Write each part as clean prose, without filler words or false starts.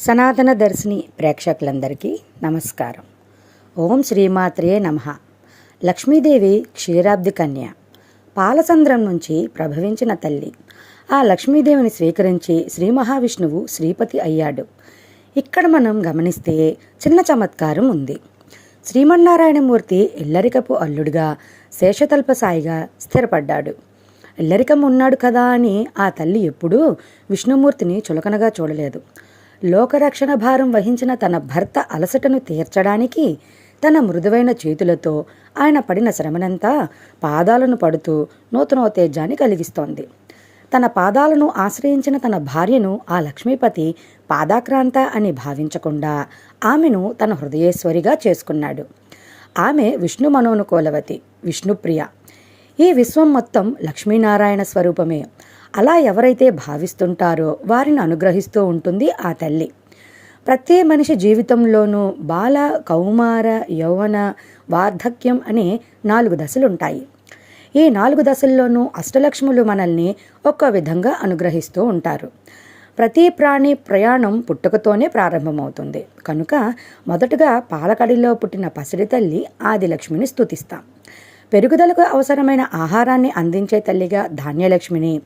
సనాతన దర్శిని ప్రేక్షకులందరికీ నమస్కారం. ఓం శ్రీమాత్రే నమః. లక్ష్మీదేవి క్షీరాబ్ది కన్య, పాలసంద్రం నుంచి ప్రభవించిన తల్లి. ఆ లక్ష్మీదేవిని స్వీకరించి శ్రీ మహావిష్ణువు శ్రీపతి అయ్యాడు. ఇక్కడ మనం గమనిస్తే చిన్న చమత్కారం ఉంది. శ్రీమన్నారాయణమూర్తి ఇల్లరికపు అల్లుడుగా శేషతల్ప సాయిగా స్థిరపడ్డాడు. ఇల్లరికం ఉన్నాడు కదా అని ఆ తల్లి ఎప్పుడూ విష్ణుమూర్తిని చులకనగా చూడలేదు. లోకరక్షణ భారం వహించిన తన భర్త అలసటను తీర్చడానికి తన మృదువైన చేతులతో ఆయన పడిన శ్రమనంతా పాదాలను పడుతూ నూతనోత్తేజాన్ని కలిగిస్తోంది. తన పాదాలను ఆశ్రయించిన తన భార్యను ఆ లక్ష్మీపతి పాదాక్రాంత అని భావించకుండా ఆమెను తన హృదయేశ్వరిగా చేసుకున్నాడు. ఆమె విష్ణు మనోనుకూలవతి, విష్ణుప్రియ. ఈ విశ్వం మొత్తం లక్ష్మీనారాయణ స్వరూపమే. అలా ఎవరైతే భావిస్తుంటారో వారిని అనుగ్రహిస్తూ ఉంటుంది ఆ తల్లి. ప్రతి మనిషి జీవితంలోనూ బాల, కౌమార, యౌవన, వార్ధక్యం అనే 4 దశలుంటాయి. ఈ 4 దశల్లోనూ అష్టలక్ష్ములు మనల్ని ఒక్కో విధంగా అనుగ్రహిస్తూ ఉంటారు. ప్రతి ప్రాణి ప్రయాణం పుట్టుకతోనే ప్రారంభమవుతుంది. కనుక మొదటగా పాలకడిలో పుట్టిన పసిడి తల్లి ఆదిలక్ష్మిని స్తుతిస్తాం. పెరుగుదలకు అవసరమైన ఆహారాన్ని అందించే తల్లిగా ధాన్యలక్ష్మిని,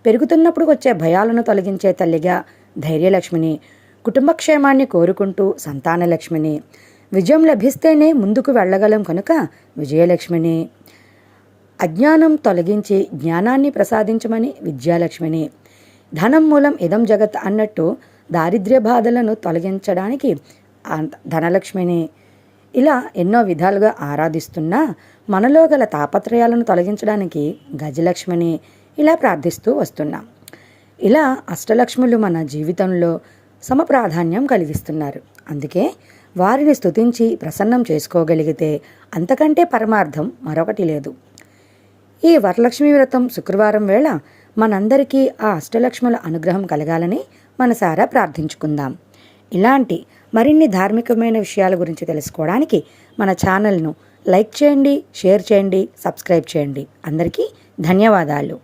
పెరుగుతున్నప్పుడు వచ్చే భయాలను తొలగించే తల్లిగా ధైర్యలక్ష్మిని, కుటుంబక్షేమాన్ని కోరుకుంటూ సంతానలక్ష్మిని, విజయం లభిస్తేనే ముందుకు వెళ్ళగలం కనుక విజయలక్ష్మిని, అజ్ఞానం తొలగించి జ్ఞానాన్ని ప్రసాదించమని విద్యాలక్ష్మిని, ధనం మూలం ఇదం జగత్ అన్నట్టు దారిద్ర్య బాధలను తొలగించడానికి ధనలక్ష్మిని, ఇలా ఎన్నో విధాలుగా ఆరాధిస్తున్నా మనలో గల తాపత్రయాలను తొలగించడానికి గజలక్ష్మిని ఇలా ప్రార్థిస్తూ వస్తున్నాం. ఇలా అష్టలక్ష్ములు మన జీవితంలో సమప్రాధాన్యం కలిగిస్తున్నారు. అందుకే వారిని స్తుతించి ప్రసన్నం చేసుకోగలిగితే అంతకంటే పరమార్థం మరొకటి లేదు. ఈ వరలక్ష్మీ వ్రతం శుక్రవారం వేళ మనందరికీ ఆ అష్టలక్ష్ముల అనుగ్రహం కలగాలని మనసారా ప్రార్థించుకుందాం. ఇలాంటి మరిన్ని ధార్మికమైన విషయాల గురించి తెలుసుకోవడానికి మన ఛానల్ను లైక్ చేయండి, షేర్ చేయండి, సబ్స్క్రైబ్ చేయండి. అందరికీ ధన్యవాదాలు.